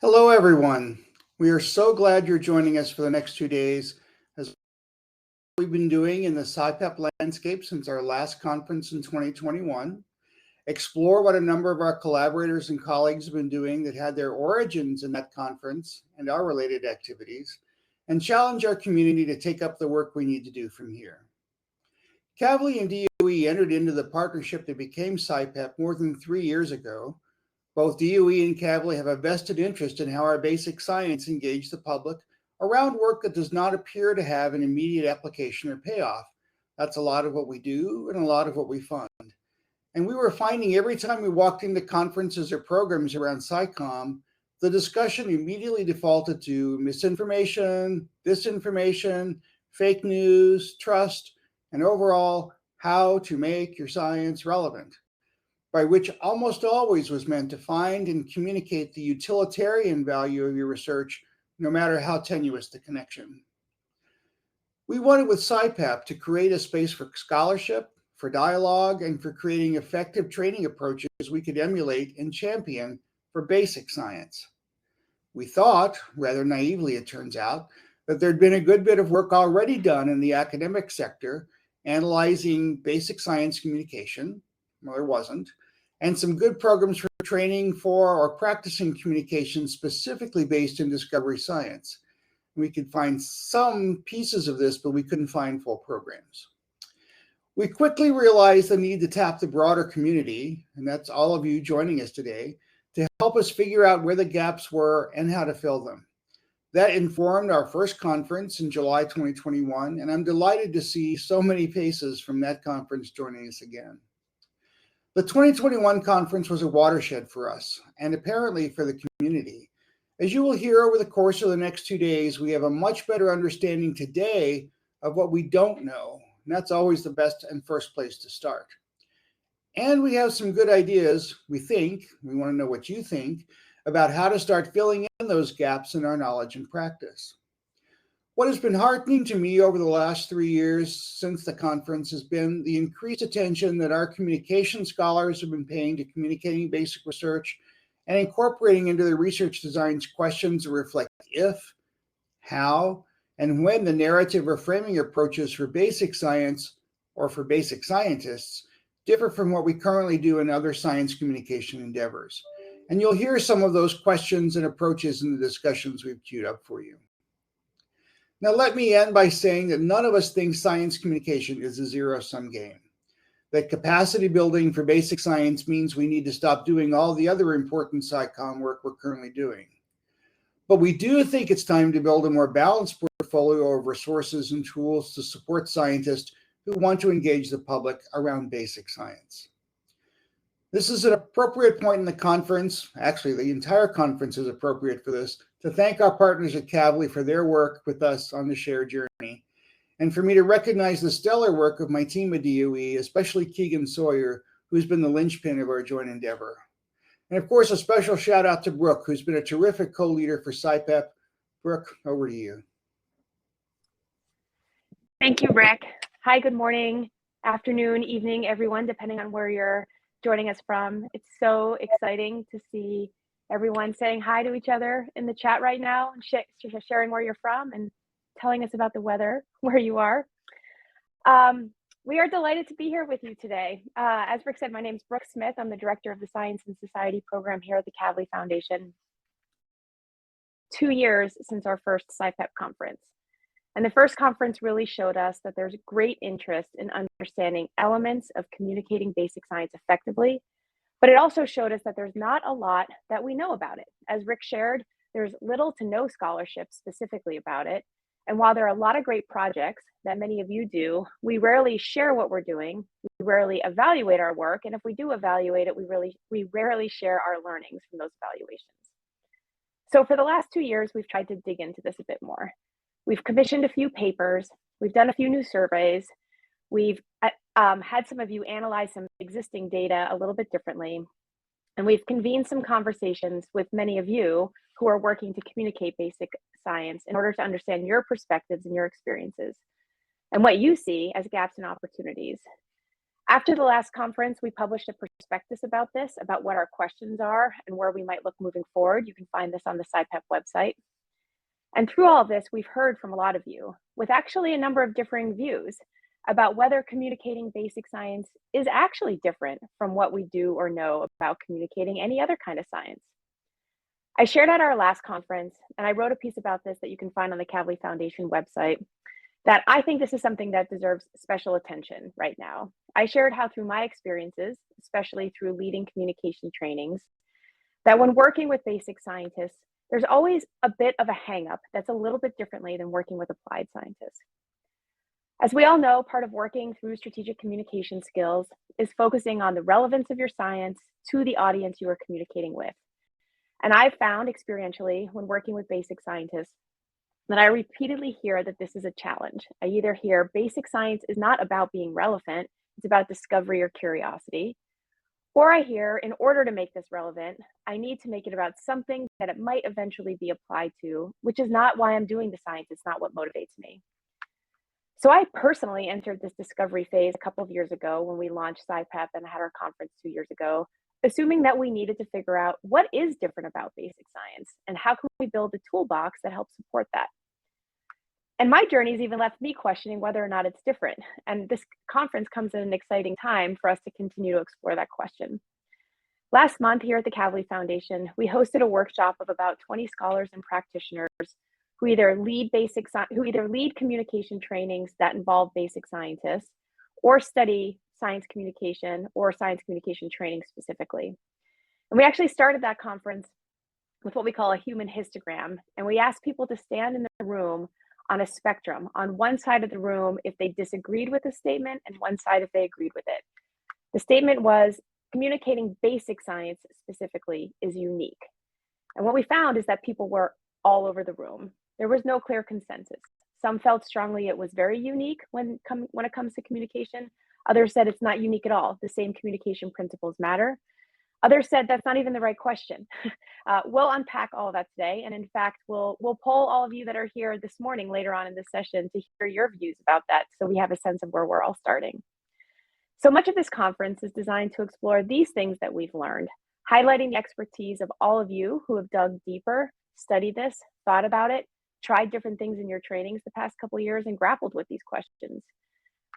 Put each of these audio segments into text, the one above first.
Hello, everyone. We are so glad you're joining us for the next 2 days as we've been doing in the SciPEP landscape since our last conference in 2021. Explore what a number of our collaborators and colleagues have been doing that had their origins in that conference and our related activities, and challenge our community to take up the work we need to do from here. Kavli and DOE entered into the partnership that became SciPEP more than 3 years ago. Both DOE and Kavli have a vested interest in how our basic science engage the public around work that does not appear to have an immediate application or payoff. That's a lot of what we do and a lot of what we fund. And we were finding every time we walked into conferences or programs around SciComm, the discussion immediately defaulted to misinformation, disinformation, fake news, trust, and overall, how to make your science relevant, by which almost always was meant to find and communicate the utilitarian value of your research, no matter how tenuous the connection. We wanted with SciPEP to create a space for scholarship, for dialogue, and for creating effective training approaches we could emulate and champion for basic science. We thought, rather naively it turns out, that there'd been a good bit of work already done in the academic sector analyzing basic science communication. Well, there wasn't. And some good programs for training for or practicing communication specifically based in discovery science. We could find some pieces of this, but we couldn't find full programs. We quickly realized the need to tap the broader community, and that's all of you joining us today, to help us figure out where the gaps were and how to fill them. That informed our first conference in July 2021, and I'm delighted to see so many faces from that conference joining us again. The 2021 conference was a watershed for us, and apparently for the community. As you will hear over the course of the next 2 days, we have a much better understanding today of what we don't know, and that's always the best and first place to start. And we have some good ideas, we think, we want to know what you think, about how to start filling in those gaps in our knowledge and practice. What has been heartening to me over the last 3 years since the conference has been the increased attention that our communication scholars have been paying to communicating basic research and incorporating into their research designs questions that reflect if, how, and when the narrative or framing approaches for basic science or for basic scientists differ from what we currently do in other science communication endeavors. And you'll hear some of those questions and approaches in the discussions we've queued up for you. Now, let me end by saying that none of us think science communication is a zero-sum game. That capacity building for basic science means we need to stop doing all the other important SciComm work we're currently doing. But we do think it's time to build a more balanced portfolio of resources and tools to support scientists who want to engage the public around basic science. This is an appropriate point in the conference, actually the entire conference is appropriate for this, to thank our partners at Kavli for their work with us on the shared journey, and for me to recognize the stellar work of my team at DOE, especially Keegan Sawyer, who's been the linchpin of our joint endeavor. And of course, a special shout out to Brooke, who's been a terrific co-leader for SciPEP. Brooke, over to you. Thank you, Rick. Hi, good morning, afternoon, evening, everyone, depending on where you're joining us from. It's so exciting to see everyone saying hi to each other in the chat right now and sharing where you're from and telling us about the weather where you are. We are delighted to be here with you today. As Rick said, my name is Brooke Smith. I'm the director of the Science and Society program here at the Kavli Foundation. 2 years since our first SciPEP conference. And the first conference really showed us that there's great interest in understanding elements of communicating basic science effectively, but it also showed us that there's not a lot that we know about it. As Rick shared, there's little to no scholarship specifically about it. And while there are a lot of great projects that many of you do, we rarely share what we're doing, we rarely evaluate our work, and if we do evaluate it, we rarely share our learnings from those evaluations. So for the last 2 years, we've tried to dig into this a bit more. We've commissioned a few papers, we've done a few new surveys, we've had some of you analyze some existing data a little bit differently, and we've convened some conversations with many of you who are working to communicate basic science in order to understand your perspectives and your experiences and what you see as gaps and opportunities. After the last conference, we published a prospectus about this, about what our questions are and where we might look moving forward. You can find this on the SciPEP website. And through all of this, we've heard from a lot of you with actually a number of differing views about whether communicating basic science is actually different from what we do or know about communicating any other kind of science. I shared at our last conference, and I wrote a piece about this that you can find on the Kavli Foundation website, that I think this is something that deserves special attention right now. I shared how through my experiences, especially through leading communication trainings, that when working with basic scientists, there's always a bit of a hang-up that's a little bit differently than working with applied scientists. As we all know, part of working through strategic communication skills is focusing on the relevance of your science to the audience you are communicating with. And I've found experientially when working with basic scientists that I repeatedly hear that this is a challenge. I either hear basic science is not about being relevant, it's about discovery or curiosity. Or I hear, in order to make this relevant, I need to make it about something that it might eventually be applied to, which is not why I'm doing the science. It's not what motivates me. So I personally entered this discovery phase a couple of years ago when we launched SciPEP and had our conference 2 years ago, assuming that we needed to figure out what is different about basic science and how can we build a toolbox that helps support that. And my journey's even left me questioning whether or not it's different. And this conference comes at an exciting time for us to continue to explore that question. Last month here at the Kavli Foundation, we hosted a workshop of about 20 scholars and practitioners who either lead communication trainings that involve basic scientists or study science communication or science communication training specifically. And we actually started that conference with what we call a human histogram. And we asked people to stand in the room on a spectrum. On one side of the room, if they disagreed with the statement, and one side if they agreed with it. The statement was, communicating basic science specifically is unique. And what we found is that people were all over the room. There was no clear consensus. Some felt strongly it was very unique when it comes to communication. Others said it's not unique at all. The same communication principles matter. Others said that's not even the right question. We'll unpack all of that today. And in fact, we'll poll all of you that are here this morning later on in this session to hear your views about that so we have a sense of where we're all starting. So much of this conference is designed to explore these things that we've learned, highlighting the expertise of all of you who have dug deeper, studied this, thought about it, tried different things in your trainings the past couple of years and grappled with these questions.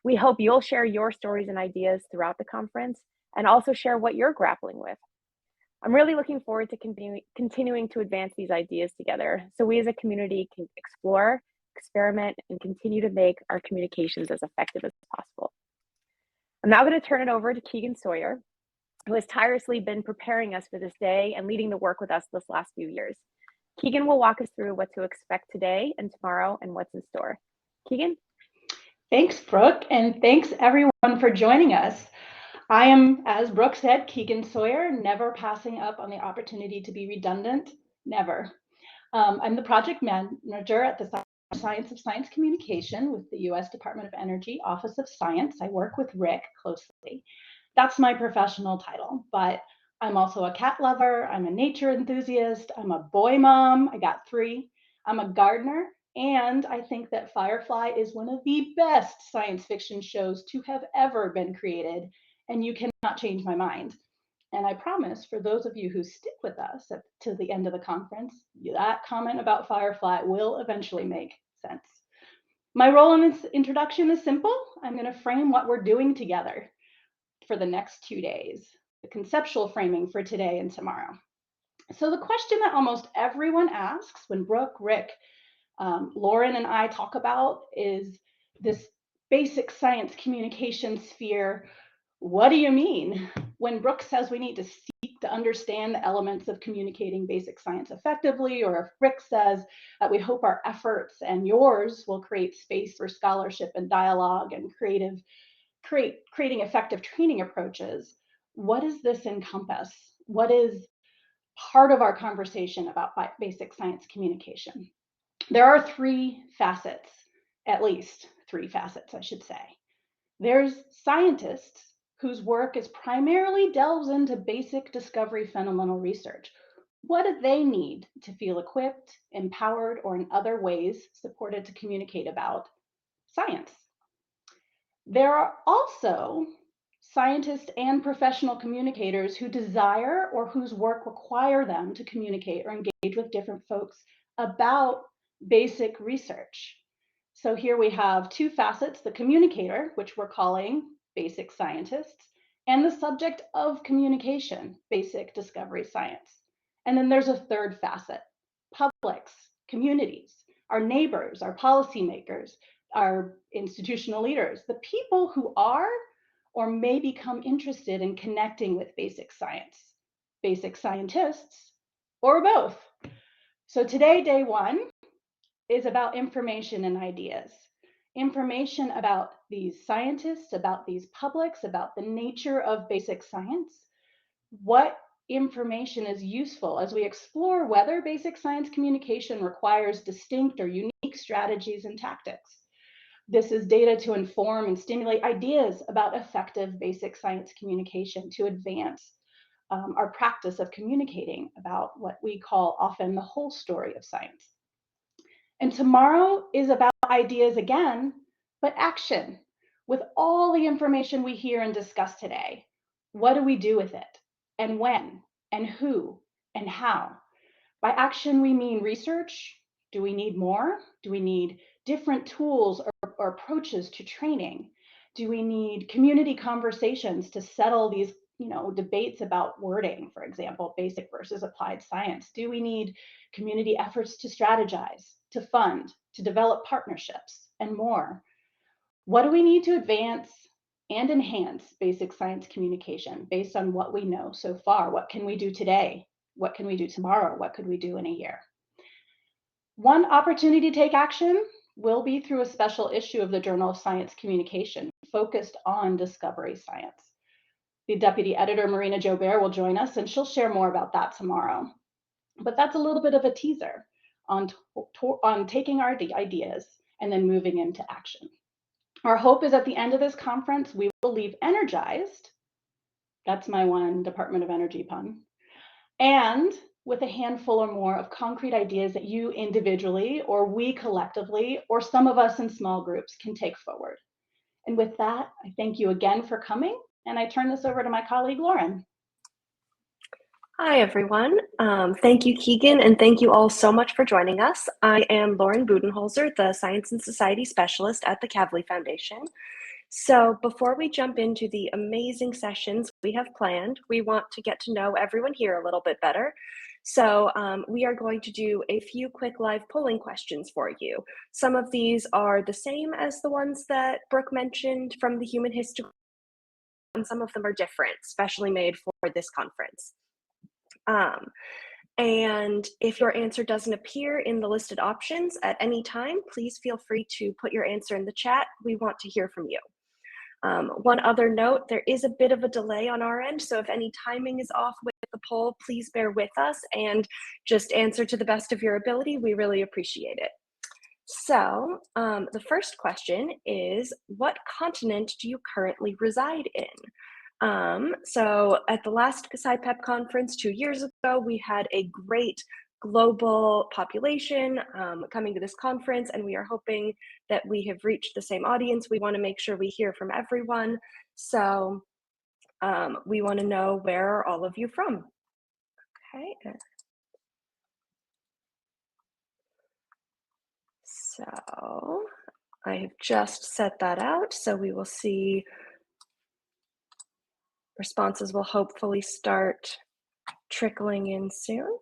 We hope you'll share your stories and ideas throughout the conference and also share what you're grappling with. I'm really looking forward to continuing to advance these ideas together so we as a community can explore, experiment, and continue to make our communications as effective as possible. I'm now going to turn it over to Keegan Sawyer, who has tirelessly been preparing us for this day and leading the work with us this last few years. Keegan will walk us through what to expect today and tomorrow and what's in store. Keegan? Thanks, Brooke, and thanks everyone for joining us. I am, as Brooke said, Keegan Sawyer, never passing up on the opportunity to be redundant, never. I'm the project manager at the Science of Science Communication with the U.S. Department of Energy, Office of Science. I work with Rick closely. That's my professional title, but I'm also a cat lover, I'm a nature enthusiast, I'm a boy mom, I got 3, I'm a gardener, and I think that Firefly is one of the best science fiction shows to have ever been created, and you cannot change my mind. And I promise for those of you who stick with us to the end of the conference, that comment about Firefly will eventually make sense. My role in this introduction is simple. I'm going to frame what we're doing together for the next 2 days, the conceptual framing for today and tomorrow. So the question that almost everyone asks when Brooke, Rick, Lauren, and I talk about is this basic science communication sphere. What do you mean? When Brooke says we need to seek to understand the elements of communicating basic science effectively, or if Rick says that we hope our efforts and yours will create space for scholarship and dialogue and creating effective training approaches, what does this encompass? What is part of our conversation about basic science communication? There are 3 facets, at least 3 facets, I should say. There's scientists whose work is primarily delves into basic discovery fundamental research. What do they need to feel equipped, empowered, or in other ways supported to communicate about science? There are also scientists and professional communicators who desire or whose work require them to communicate or engage with different folks about basic research. So here we have two facets, the communicator, which we're calling basic scientists, and the subject of communication, basic discovery science. And then there's a third facet, publics, communities, our neighbors, our policymakers, our institutional leaders, the people who are or may become interested in connecting with basic science, basic scientists, or both. So today, day one, is about information and ideas. Information about these scientists, about these publics, about the nature of basic science. What information is useful as we explore whether basic science communication requires distinct or unique strategies and tactics. This is data to inform and stimulate ideas about effective basic science communication to advance our practice of communicating about what we call often the whole story of science. And tomorrow is about ideas again, but action. With all the information we hear and discuss today, what do we do with it? And when? And who? And how? By action, we mean research. Do we need more? Do we need different tools or approaches to training? Do we need community conversations to settle these debates about wording, for example, basic versus applied science? Do we need community efforts to strategize, to fund, to develop partnerships, and more? What do we need to advance and enhance basic science communication based on what we know so far? What can we do today? What can we do tomorrow? What could we do in a year? One opportunity to take action will be through a special issue of the Journal of Science Communication focused on discovery science. The deputy editor, Marina Joubert, will join us, and she'll share more about that tomorrow. But that's a little bit of a teaser on taking our ideas and then moving into action. Our hope is at the end of this conference, we will leave energized. That's my one Department of Energy pun. And with a handful or more of concrete ideas that you individually, or we collectively, or some of us in small groups can take forward. And with that, I thank you again for coming, and I turn this over to my colleague, Lauren. Hi, everyone. Thank you, Keegan, and thank you all so much for joining us. I am Lauren Budenholzer, the Science and Society Specialist at the Kavli Foundation. So before we jump into the amazing sessions we have planned, we want to get to know everyone here a little bit better. So we are going to do a few quick live polling questions for you. Some of these are the same as the ones that Brooke mentioned from the human history, and some of them are different, specially made for this conference. And if your answer doesn't appear in the listed options at any time, please feel free to put your answer in the chat. We want to hear from you. One other note, there is a bit of a delay on our end, so if any timing is off with the poll, please bear with us and just answer to the best of your ability. We really appreciate it. So the first question is, what continent do you currently reside in? So at the last SciPEP conference 2 years ago, we had a great global population coming to this conference, and we are hoping that we have reached the same audience. We want to make sure we hear from everyone. So we want to know, where are all of you from? Okay. So I have just set that out, so we will see. Responses will hopefully start trickling in soon.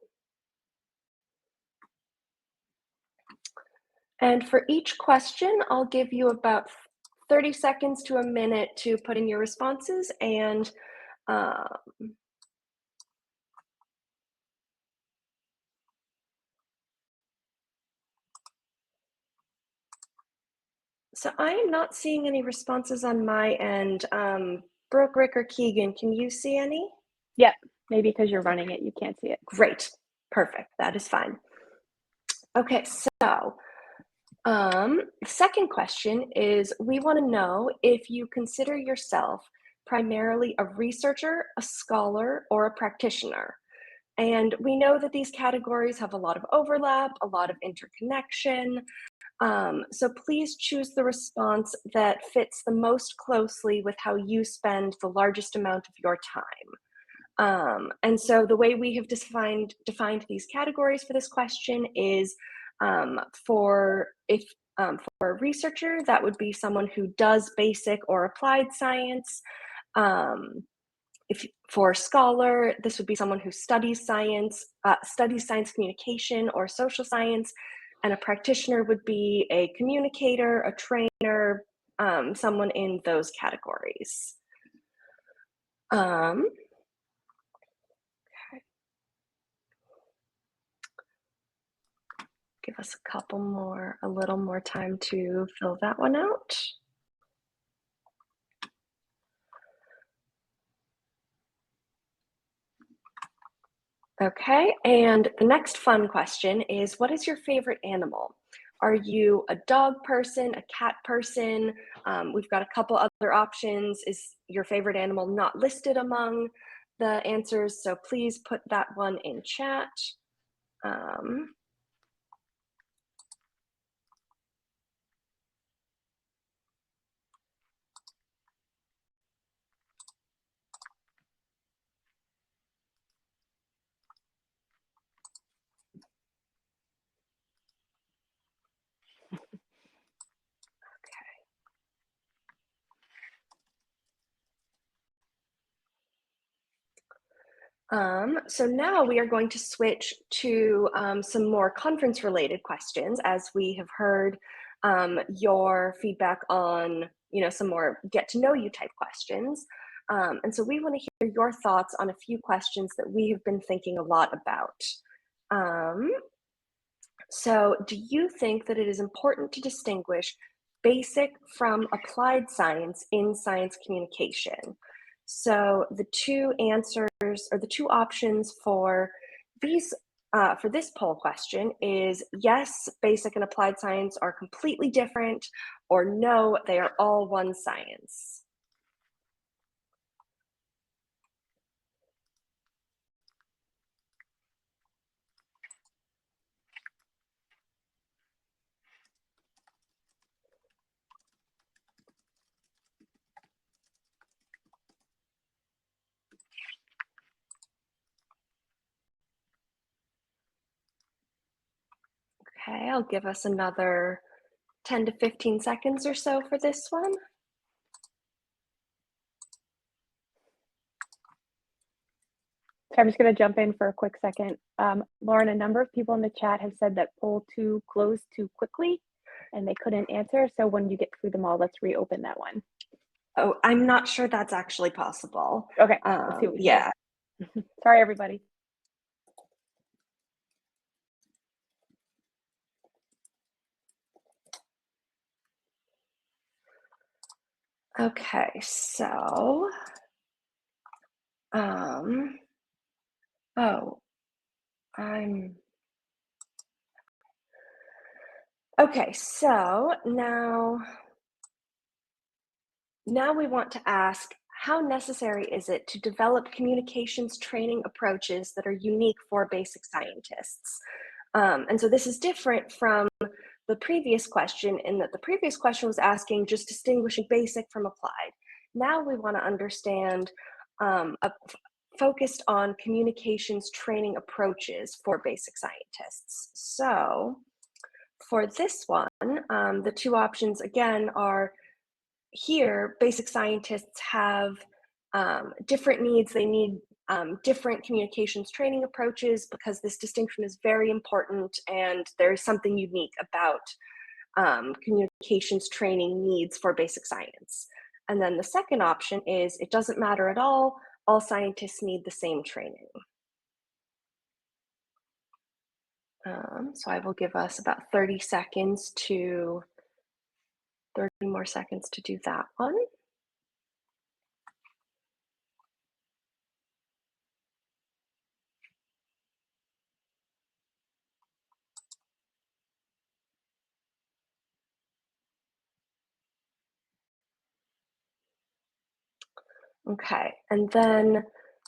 And for each question, I'll give you about 30 seconds to a minute to put in your responses. And so I am not seeing any responses on my end. Brooke, Rick, or Keegan, can you see any? Yeah, maybe because you're running it, you can't see it. Great, perfect, that is fine. Okay, so the second question is, we want to know if you consider yourself primarily a researcher, a scholar, or a practitioner. And we know that these categories have a lot of overlap, a lot of interconnection. So please choose the response that fits the most closely with how you spend the largest amount of your time. And so the way we have defined these categories for this question is for a researcher, that would be someone who does basic or applied science. If for a scholar, this would be someone who studies science communication or social science, and a practitioner would be a communicator, a trainer, someone in those categories. Okay. Give us a little more time to fill that one out. Okay, and the next fun question is, what is your favorite animal? Are you a dog person, a cat person? We've got a couple other options. Is your favorite animal not listed among the answers? So please put that one in chat. So now we are going to switch to some more conference-related questions, as we have heard your feedback on, some more get-to-know-you type questions. And so we want to hear your thoughts on a few questions that we have been thinking a lot about. So do you think that it is important to distinguish basic from applied science in science communication? So the two answers, or the two options for these for this poll question is yes, basic and applied science are completely different, or no, they are all one science. Okay, I'll give us another 10 to 15 seconds or so for this one. So I'm just going to jump in for a quick second. Lauren, a number of people in the chat have said that poll 2 closed too quickly and they couldn't answer. So when you get through them all, let's reopen that one. Oh, I'm not sure that's actually possible. Okay, let's see what we yeah. can. Sorry, everybody. Okay, so, okay, so now we want to ask, how necessary is it to develop communications training approaches that are unique for basic scientists? And so this is different from the previous question, in that the previous question was asking just distinguishing basic from applied. Now we want to understand focused on communications training approaches for basic scientists. So for this one, the two options again are, here basic scientists have different needs. They need different communications training approaches, because this distinction is very important, and there's something unique about communications training needs for basic science. And then the second option is, it doesn't matter at all scientists need the same training. So I will give us about 30 more seconds to do that one. Okay, and then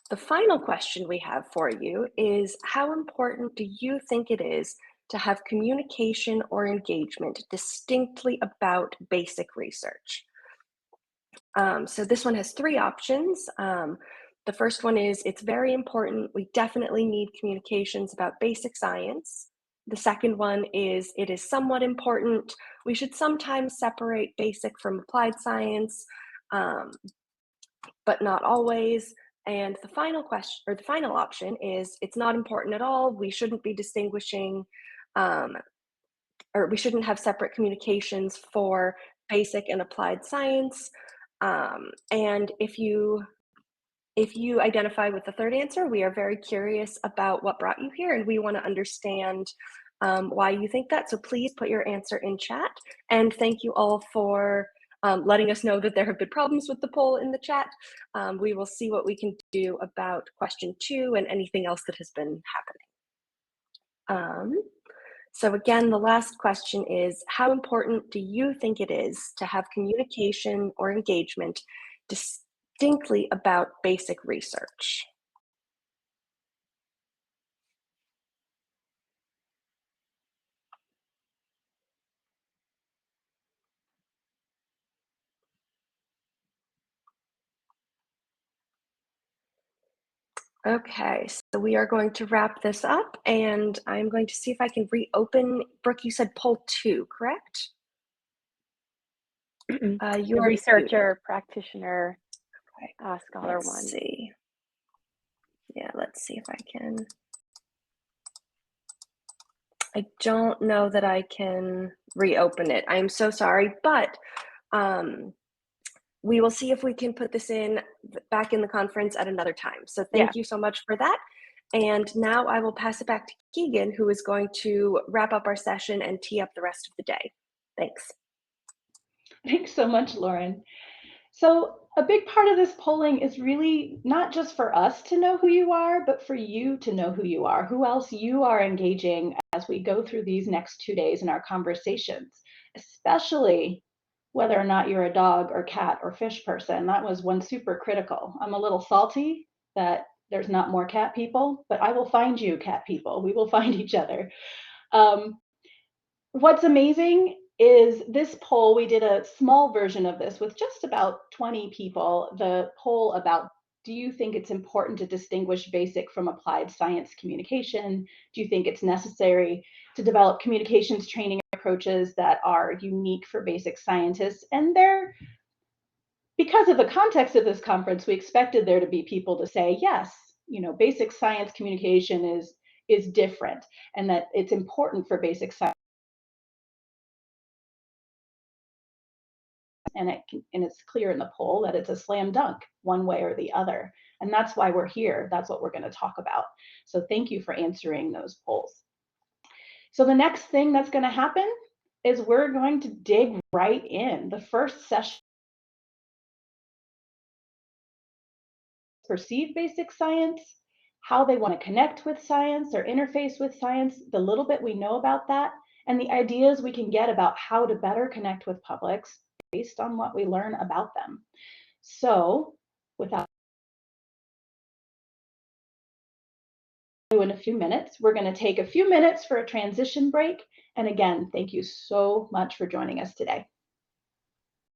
the final question we have for you is, how important do you think it is to have communication or engagement distinctly about basic research? So this one has three options. The first one is, it's very important. We definitely need communications about basic science. The second one is, it is somewhat important. We should sometimes separate basic from applied science, but not always. And the final question, or the final option, is it's not important at all. We shouldn't be distinguishing, or we shouldn't have separate communications for basic and applied science. And if you identify with the third answer, we are very curious about what brought you here, and we want to understand why you think that. So please put your answer in chat. And thank you all for letting us know that there have been problems with the poll in the chat. We will see what we can do about question 2 and anything else that has been happening. So again, the last question is, how important do you think it is to have communication or engagement distinctly about basic research? Okay, so we are going to wrap this up, and I'm going to see if I can reopen. Brooke, you said poll 2, correct? The You are researcher, practitioner, okay. scholar Let's one. see. Yeah, let's see if I can. I don't know that I can reopen it. I'm so sorry, but we will see if we can put this back in the conference at another time. So thank you so much for that. And now I will pass it back to Keegan, who is going to wrap up our session and tee up the rest of the day. Thanks. Thanks so much, Lauren. So a big part of this polling is really not just for us to know who you are, but for you to know who you are, who else you are engaging as we go through these next 2 days in our conversations, especially whether or not you're a dog or cat or fish person. That was one super critical. I'm a little salty that there's not more cat people, but I will find you, cat people. We will find each other. What's amazing is this poll, we did a small version of this with just about 20 people, the poll about, do you think it's important to distinguish basic from applied science communication? Do you think it's necessary to develop communications training approaches that are unique for basic scientists? And because of the context of this conference, we expected there to be people to say, yes, basic science communication is different, and that it's important for basic science. And it's clear in the poll that it's a slam dunk one way or the other. And that's why we're here. That's what we're going to talk about. So thank you for answering those polls. So the next thing that's going to happen is we're going to dig right in. The first session, perceive basic science, how they want to connect with science or interface with science, the little bit we know about that, and the ideas we can get about how to better connect with publics based on what we learn about them. So without in a few minutes, we're going to take a few minutes for a transition break. And again, thank you so much for joining us today.